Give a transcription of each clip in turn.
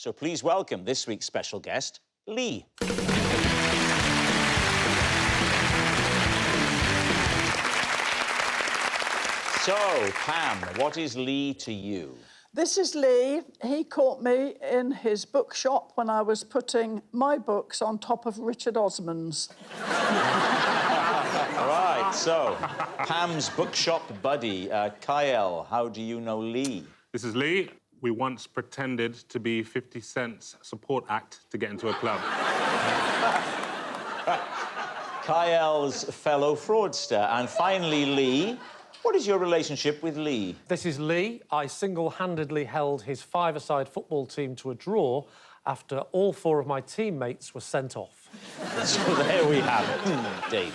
So please welcome this week's special guest, Lee. So, Pam, what is Lee to you? This is Lee. He caught me in his bookshop when I was putting my books on top of Richard Osman's. Right, so, Pam's bookshop buddy, Kiell, how do you know Lee? This is Lee. We once pretended to be 50 Cent's support act to get into a club. Kiell's fellow fraudster. And finally, Lee. What is your relationship with Lee? This is Lee. I single-handedly held his five-a-side football team to a draw after all four of my teammates were sent off. So there we have it. David.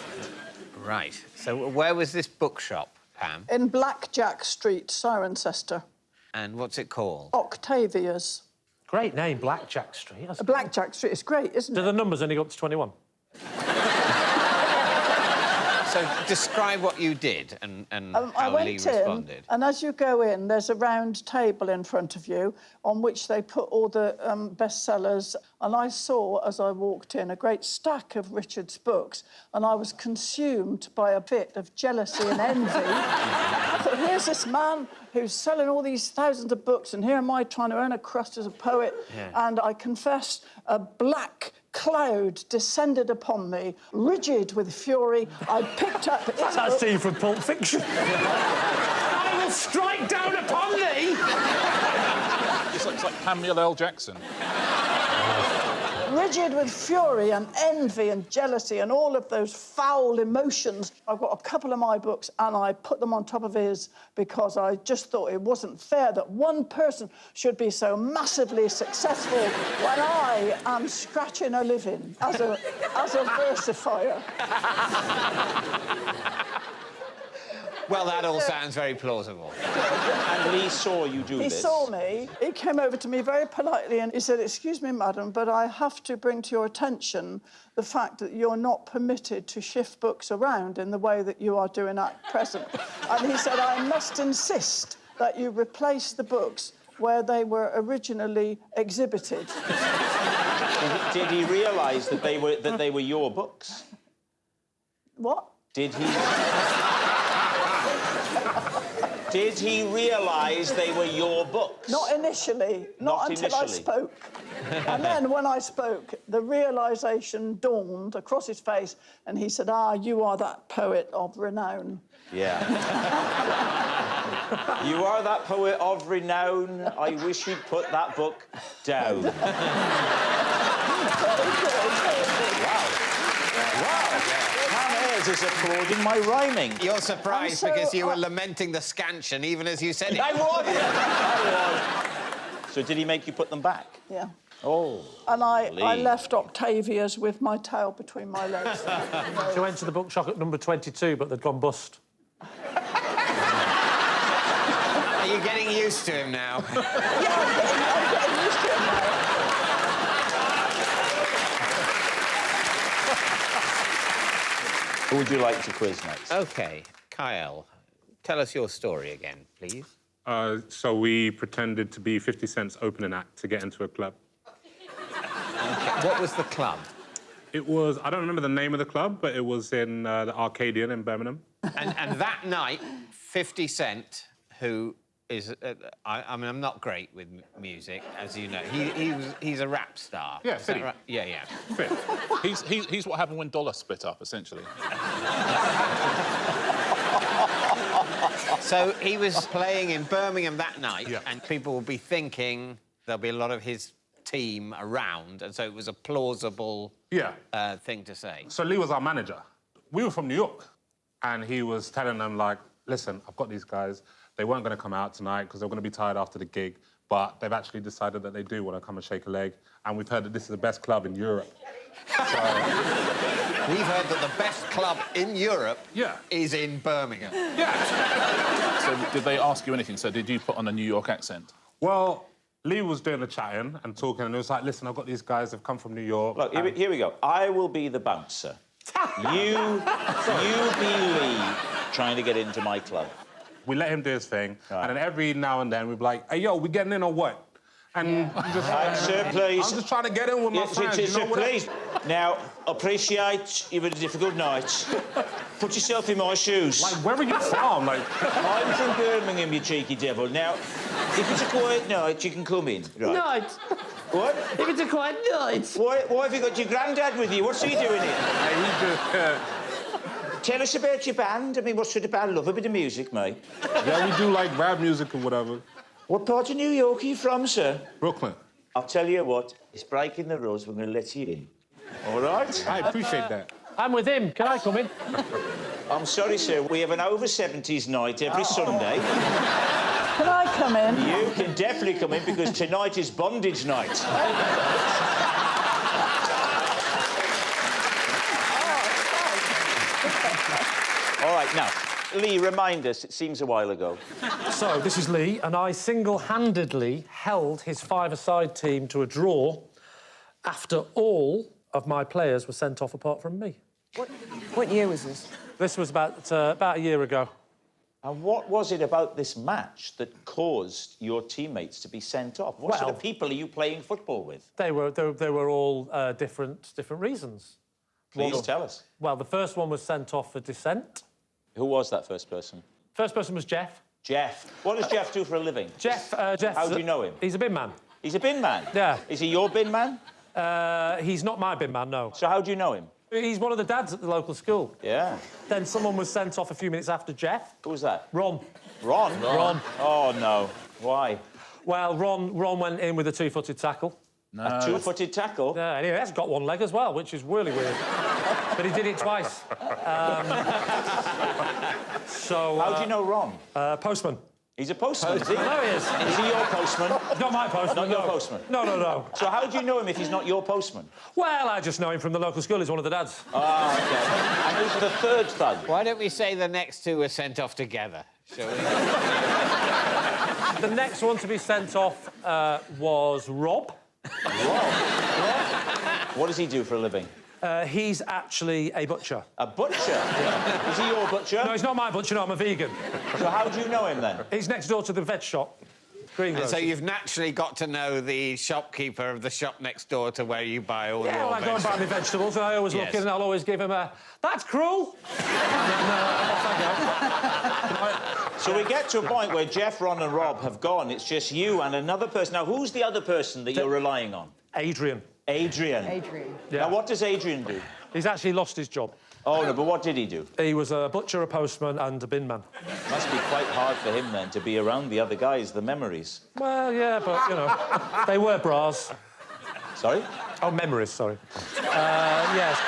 Right. So where was this bookshop, Pam? In Blackjack Street, Cirencester. And what's it called? Octavia's. Great name, Blackjack Street. Blackjack Street is great, isn't it? Do the numbers only go up to 21? So describe what you did and how Lee responded. And as you go in, there's a round table in front of you on which they put all the bestsellers. And I saw, as I walked in, a great stack of Richard's books, and I was consumed by a bit of jealousy and envy. I thought, here's this man who's selling all these thousands of books, and here am I trying to earn a crust as a poet. Yeah. And I confess, a black cloud descended upon me, rigid with fury. I picked up... That's that scene from Pulp Fiction. I will strike down upon thee! It's like Samuel L. Jackson. Rigid with fury and envy and jealousy and all of those foul emotions. I've got a couple of my books and I put them on top of his because I just thought it wasn't fair that one person should be so massively successful when I am scratching a living as a versifier. Well, that all sounds very plausible. And Lee saw you do this. He saw me. He came over to me very politely and he said, "Excuse me, madam, but I have to bring to your attention the fact that you're not permitted to shift books around in the way that you are doing at present." And he said, "I must insist that you replace the books where they were originally exhibited." Did he realise that they were your books? What? Did he realise they were your books? Not initially. Not until I spoke. And then when I spoke, the realisation dawned across his face and he said, "Ah, you are that poet of renown." Yeah. You are that poet of renown. I wish you'd put that book down. Wow. Ayre is applauding my rhyming. You're surprised because you were lamenting the scansion even as you said it. I was. So did he make you put them back? Yeah. Oh. And I Lee. left Octavia's with my tail between my legs. She went to the bookshop at number 22, but they'd gone bust. Are you getting used to him now? Yeah, I'm getting used to it now. Who would you like to quiz next? OK, Kiell, tell us your story again, please. So we pretended to be 50 Cent's opening act to get into a club. Okay. What was the club? It was... I don't remember the name of the club, but it was in the Arcadian in Birmingham. And that night, 50 Cent, who is... I mean, I'm not great with music, as you know. He's a rap star. Yeah, Is that Footie. right? Yeah, yeah. He's what happened when Dollar split up, essentially. So he was playing in Birmingham that night, Yeah. and people will be thinking there'll be a lot of his team around, and so it was a plausible thing to say. So Lee was our manager. We were from New York, and he was telling them, like, listen, I've got these guys. They weren't going to come out tonight because they were going to be tired after the gig, but they've actually decided that they do want to come and shake a leg, and we've heard that this is the best club in Europe. So... We've heard that the best club in Europe is in Birmingham. Yeah. So did they ask you anything? So did you put on a New York accent? Well, Lee was doing the chatting and talking, and it was like, listen, I've got these guys, they've come from New York. Look, here we go. I will be the bouncer. You be Lee trying to get into my club. We let him do his thing, and then every now and then we'd be like, hey, yo, we getting in or what? And just, Right, sir, please. I'm just trying to get in with my friends. You know Sir, what I- please. Now, appreciate you've had a difficult night. Put yourself in my shoes. Like, where are you from? Like, I'm from Birmingham, you cheeky devil. Now, if it's a quiet night, you can come in. Right. Night. What? If it's a quiet night. Why have you got your granddad with you? What's he doing here? Tell us about your band. I mean, what sort of band? Love a bit of music, mate. yeah, we do like rap music or whatever. What part of New York are you from, sir? Brooklyn. I'll tell you what, it's breaking the rules. We're going to let you in. All right? I appreciate that. I'm with him. Can I come in? I'm sorry, sir. We have an over-70s night every Sunday. Can I come in? You can definitely come in because tonight is bondage night. All right, now, Lee, remind us, it seems a while ago. So, this is Lee, and I single-handedly held his five-a-side team to a draw after all of my players were sent off apart from me. What year was this? This was about a year ago. And what was it about this match that caused your teammates to be sent off? What sort of people are you playing football with? They were all different reasons. Please tell us. Well, the first one was sent off for dissent. Who was that first person? First person was Jeff. Jeff. What does Jeff do for a living? Jeff. How do you know him? He's a bin man. He's a bin man? Yeah. Is he your bin man? He's not my bin man, no. So how do you know him? He's one of the dads at the local school. Yeah. Then someone was sent off a few minutes after Jeff. Who was that? Ron. Ron? Ron. Oh, no. Why? Well, Ron went in with a two-footed tackle. No. A two-footed tackle? Yeah, and he has got one leg as well, which is really weird. But he did it twice. So... How do you know Ron? Postman. He's a postman, is he? I know he is. Is he your postman? Not my postman, Not no. your postman? No. So how do you know him if he's not your postman? Well, I just know him from the local school. He's one of the dads. Ah, OK. And who's the third thug? Why don't we say the next two were sent off together, shall we? The next one to be sent off was Rob. Rob? What does he do for a living? He's actually a butcher. A butcher? Yeah. Is he your butcher? No, he's not my butcher, no, I'm a vegan. So how do you know him, then? He's next door to the veg shop. And so you've naturally got to know the shopkeeper of the shop next door to where you buy all your Yeah, well, I go and buy my vegetables, and I always look in and I'll always give him a... That's cruel! And then, off I go. So we get to a point where Jeff, Ron and Rob have gone. It's just you and another person. Now, who's the other person that you're relying on? Adrian. Adrian. Yeah. Now, what does Adrian do? He's actually lost his job. Oh, no, but what did he do? He was a butcher, a postman and a bin man. Must be quite hard for him, then, to be around the other guys, the memories. Well, yeah, but, you know, they were bras. Sorry? Oh, memories, sorry. Yes.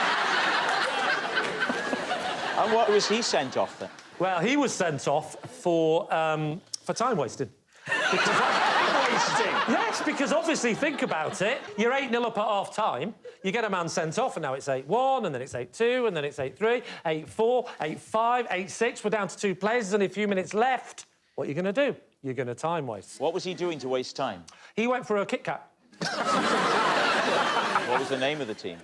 And what was he sent off, then? Well, he was sent off for time wasting. Because yes, because obviously, think about it. You're 8-0 up at half-time, you get a man sent off, and now it's 8-1, and then it's 8-2, and then it's 8-3, 8-4, 8-5, 8-6. We're down to 2 players, there's only a few minutes left. What are you going to do? You're going to time waste. What was he doing to waste time? He went for a Kit Kat. What was the name of the team?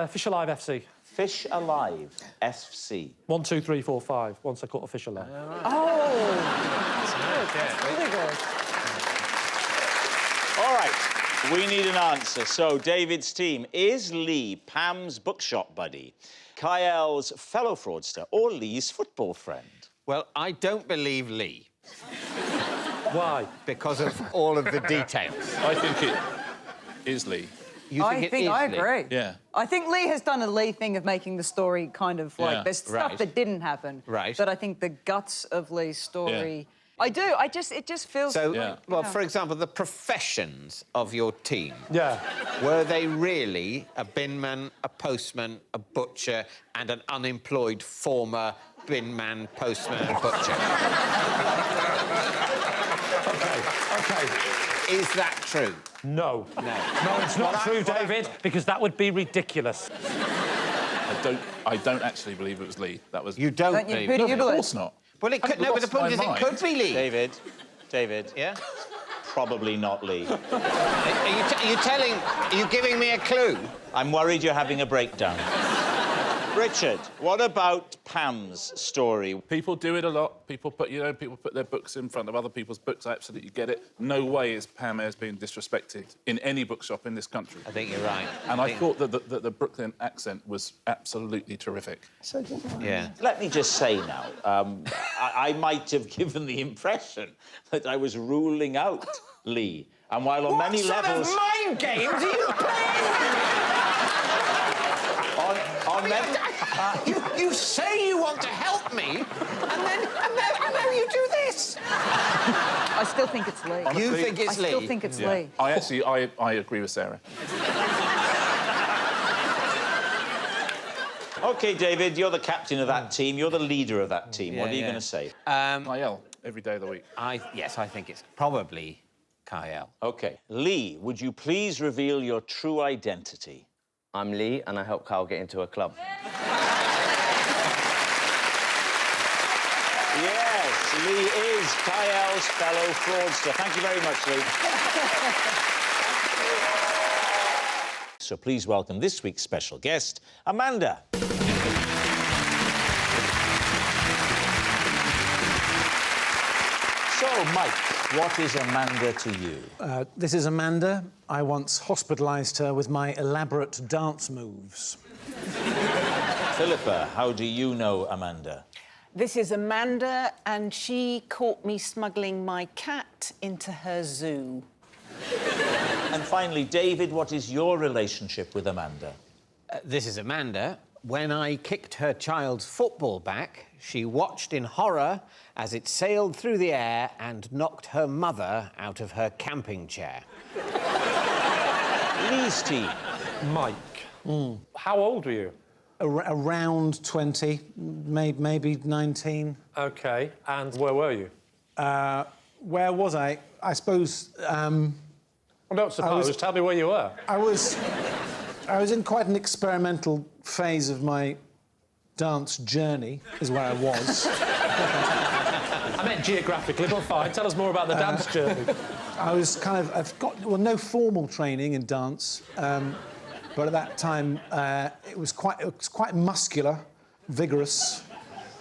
Fish Alive FC. Fish Alive FC. 1, 2, 3, 4, 5. Once I caught a fish alive. Oh, that's really good. All right, we need an answer. So, David's team, is Lee Pam's bookshop buddy, Kiell's fellow fraudster, or Lee's football friend? Well, I don't believe Lee. Why? Because of all of the details. I think it is Lee. You think it is I Lee? agree. Yeah. I think Lee has done a Lee thing of making the story kind of like Yeah. there's stuff Right. that didn't happen. Right. But I think the guts of Lee's story. I do. It just feels. So, Yeah. well, for example, the professions of your team. Yeah. Were they really a bin man, a postman, a butcher, and an unemployed former bin man, postman, and butcher? OK. Is that true? No. No. No, it's not true, David, because that would be ridiculous. I don't actually believe it was Lee. That was... You don't Don't you? believe Who it? do you Of believe? course not. Well, it could, no, but the lost point my is, it mind. could be Lee. David, Yeah? probably not Lee. Are you giving me a clue? I'm worried you're having a breakdown. Richard, what about Pam's story? People do it a lot. People put their books in front of other people's books. I absolutely get it. No way is Pam Ayres being disrespected in any bookshop in this country. I think you're right. And I thought that the Brooklyn accent was absolutely terrific. So did I. Yeah. Let me just say now, I might have given the impression that I was ruling out Lee. And while on many levels... What sort of mind games are you playing? on many... You say you want to help me, and then you do this. I still think it's Lee. You think it's I Lee? still think it's Lee. I agree with Sarah. OK, David, you're the captain of that team. You're the leader of that team. What are you going to say? Kiell, every day of the week. Yes, I think it's probably Kiell. OK. Lee, would you please reveal your true identity? I'm Lee, and I helped Kyle get into a club. Yes, Lee is Kiell's fellow fraudster. Thank you very much, Lee. So please welcome this week's special guest, Amanda. So, Mike, what is Amanda to you? This is Amanda. I once hospitalised her with my elaborate dance moves. Philippa, how do you know Amanda? This is Amanda, and she caught me smuggling my cat into her zoo. And finally, David, what is your relationship with Amanda? This is Amanda. When I kicked her child's football back, she watched in horror as it sailed through the air and knocked her mother out of her camping chair. Lee's team. Mike. How old were you? Around 20, maybe 19. OK. And where were you? Where was I? I suppose... Well, don't suppose. Tell me where you were. I was in quite an experimental phase of my dance journey, is where I was. I meant geographically, but fine. Tell us more about the dance journey. I was I've got, no formal training in dance, but at that time it was quite muscular, vigorous,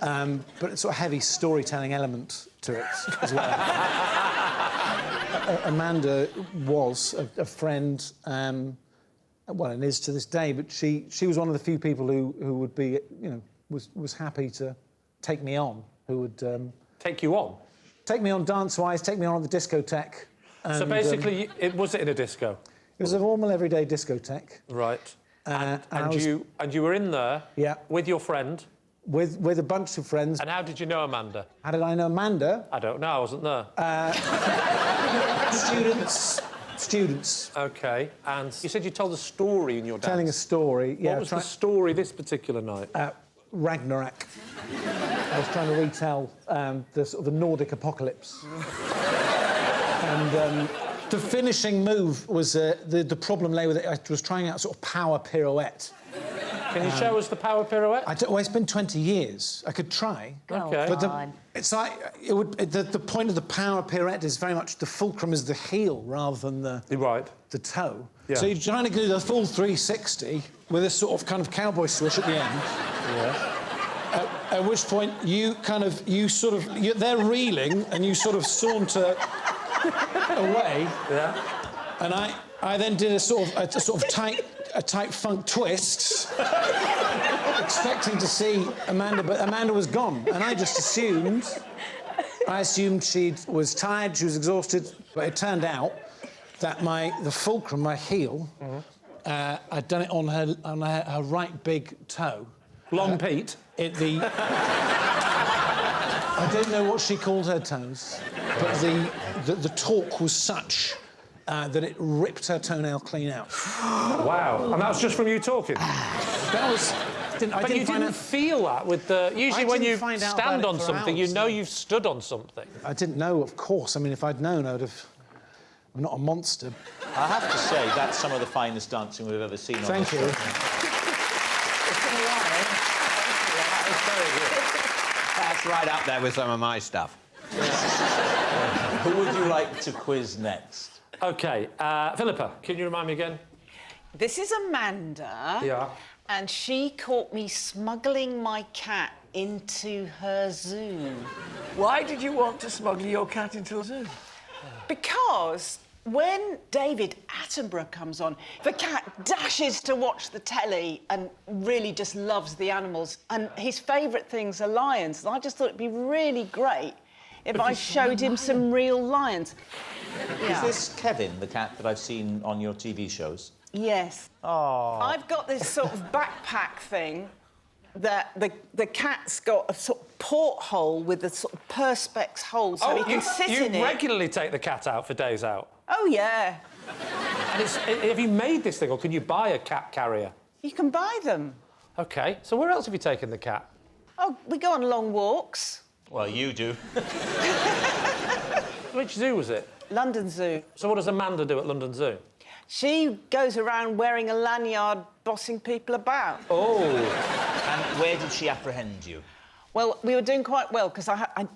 but it's sort of heavy storytelling element to it as well. Amanda was a friend, well, and is to this day, but she was one of the few people who would be, was happy to take me on, who would... Take you on? Take me on dance-wise, take me on at the discotheque. So basically, was it in a disco? It was a normal, everyday discotheque. Right. And you were in there... Yeah. With your friend? With a bunch of friends. And how did you know Amanda? How did I know Amanda? I don't know, I wasn't there. Students. OK. And you said you told a story in your dance. Telling a story, yeah. What was the story this particular night? Ragnarok. I was trying to retell the sort of the Nordic apocalypse. And the finishing move was... the problem lay with it. I was trying out a sort of power pirouette. Can you show us the power pirouette? Well, it's been 20 years. I could try. OK. But it's like... the point of the power pirouette is very much the fulcrum is the heel rather than the toe. Yeah. So you're trying to do the full 360 with this sort of kind of cowboy swish at the end. Yeah. At which point they're reeling and you sort of saunter away. Yeah. And I then did a sort of tight funk twist, expecting to see Amanda, but Amanda was gone, and I just assumed she was tired, she was exhausted, but it turned out that the fulcrum, my heel, I'd done it on her right big toe. Long Pete. I don't know what she called her toes, but the torque was such that it ripped her toenail clean out. Wow. And that was just from you talking? That was... But you didn't feel that with the... Usually when you stand on something, you know you've stood on something. I didn't know, of course. I mean, if I'd known, I'd have... I'm not a monster. I have to say, that's some of the finest dancing we've ever seen on Thank you. That's right up there with some of my stuff. Who would you like to quiz next? OK, Philippa, can you remind me again? This is Amanda. Yeah. And she caught me smuggling my cat into her zoo. Why did you want to smuggle your cat into the zoo? Because when David Attenborough comes on, the cat dashes to watch the telly and really just loves the animals. And his favourite things are lions. And I just thought it'd be really great if I showed him some real lions. Is this Kevin, the cat that I've seen on your TV shows? Yes. Oh. I've got this sort of backpack thing that the cat's got a sort of porthole with a sort of perspex hole so he can sit in it. You regularly take the cat out for days out? Oh, yeah. And have you made this thing, or can you buy a cat carrier? You can buy them. OK, so where else have you taken the cat? Oh, we go on long walks. Well, you do. Which zoo was it? London Zoo. So what does Amanda do at London Zoo? She goes around wearing a lanyard, bossing people about. Oh. And where did she apprehend you? Well, we were doing quite well, because I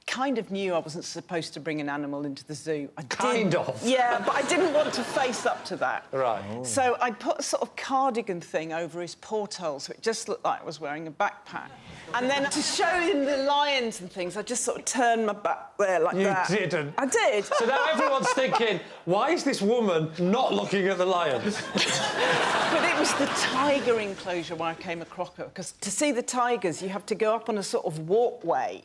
kind of knew I wasn't supposed to bring an animal into the zoo. Kind of? Yeah, but I didn't want to face up to that. Right. Oh. So I put a sort of cardigan thing over his porthole, so it just looked like I was wearing a backpack. And then to show him the lions and things, I just sort of turned my back there like that. You didn't? I did. So now everyone's thinking, why is this woman not looking at the lions? But it was the tiger enclosure where I came across her, because to see the tigers, you have to go up on a sort of walkway.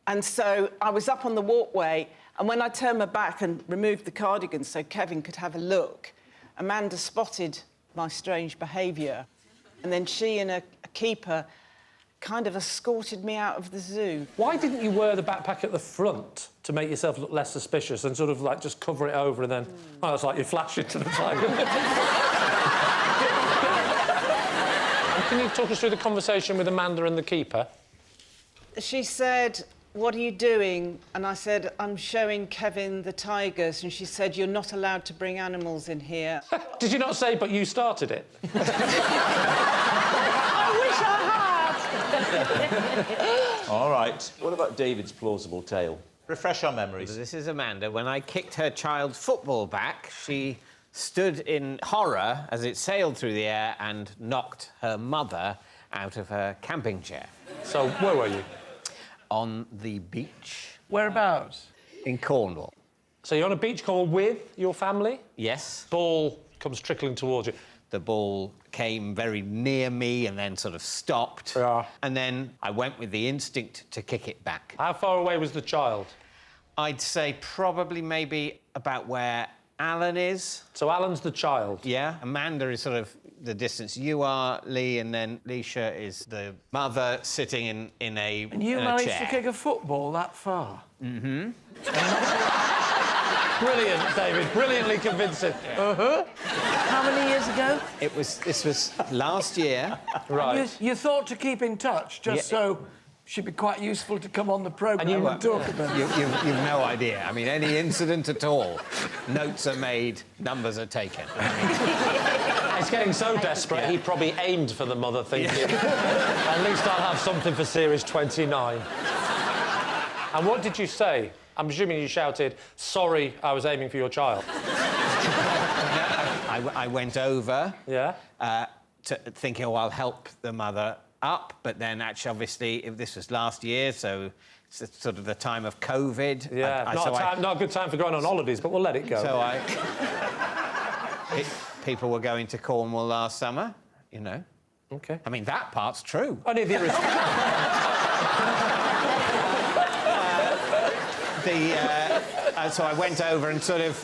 And so I was up on the walkway, and when I turned my back and removed the cardigan so Kevin could have a look, Amanda spotted my strange behaviour, and then she and a keeper kind of escorted me out of the zoo. Why didn't you wear the backpack at the front to make yourself look less suspicious and sort of, like, just cover it over and then... Oh, it's like you flash it to the tiger. And can you talk us through the conversation with Amanda and the keeper? She said, "What are you doing?" And I said, "I'm showing Kevin the tigers." And she said, "You're not allowed to bring animals in here." Did you not say, but you started it? I wish I had! All right. What about David's plausible tale? Refresh our memories. This is Amanda. When I kicked her child's football back, she stood in horror as it sailed through the air and knocked her mother out of her camping chair. So, where were you? On the beach. Whereabouts? In Cornwall. So you're on a beach call with your family? Yes. Ball comes trickling towards you. The ball came very near me and then sort of stopped. Yeah. And then I went with the instinct to kick it back. How far away was the child? I'd say probably maybe about where Alan is. So Alan's the child? Yeah. Amanda is sort of the distance you are, Lee, and then Leisha is the mother sitting in a And you in a managed chair. to kick a football that far? Mm-hmm. Brilliant, David. Brilliantly convincing. Uh-huh. How many years ago? This was last year. Right. You thought to keep in touch, just so she'd be quite useful to come on the programme and talk about it. You've no idea. I mean, any incident at all, notes are made, numbers are taken. He's getting so desperate, he probably aimed for the mother, thinking, at least I'll have something for series 29. And what did you say? I'm presuming you shouted, "Sorry, I was aiming for your child." I went over, thinking, oh, I'll help the mother up, but then actually, obviously, this was last year, so it's sort of the time of COVID. Yeah, not a good time for going on holidays, but we'll let it go. So people were going to Cornwall last summer, you know. OK. I mean, that part's true. Only the so I went over and sort of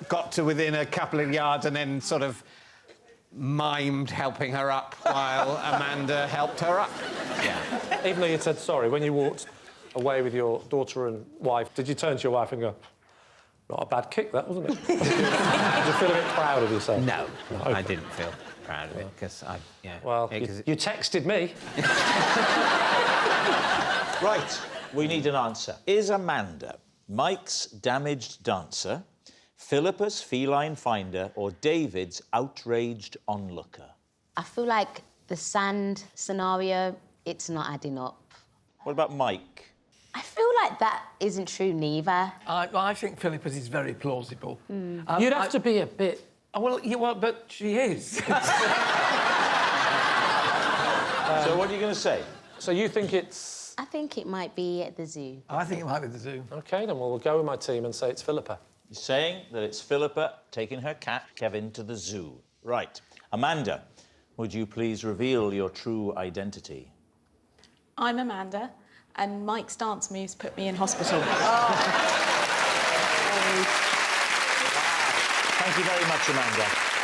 got to within a couple of yards and then sort of mimed helping her up while Amanda helped her up. Yeah. Even though you said sorry, when you walked away with your daughter and wife, did you turn to your wife and go, "Not a bad kick, that, wasn't it?" Did you feel a bit proud of yourself? No, Okay. I didn't feel proud of it, because Well, you texted me. Right, we need an answer. Is Amanda Mike's damaged dancer, Philippa's feline finder, or David's outraged onlooker? I feel like the sand scenario, it's not adding up. What about Mike? I feel like that isn't true neither. I think Philippa's is very plausible. You'd have to be a bit... Well, but she is. So what are you going to say? So you think it's... I think it might be at the zoo. I think it might be the zoo. OK, then we'll go with my team and say it's Philippa. You're saying that it's Philippa taking her cat, Kevin, to the zoo. Right. Amanda, would you please reveal your true identity? I'm Amanda, and Mike's dance moves put me in hospital. Thank you very much, Amanda.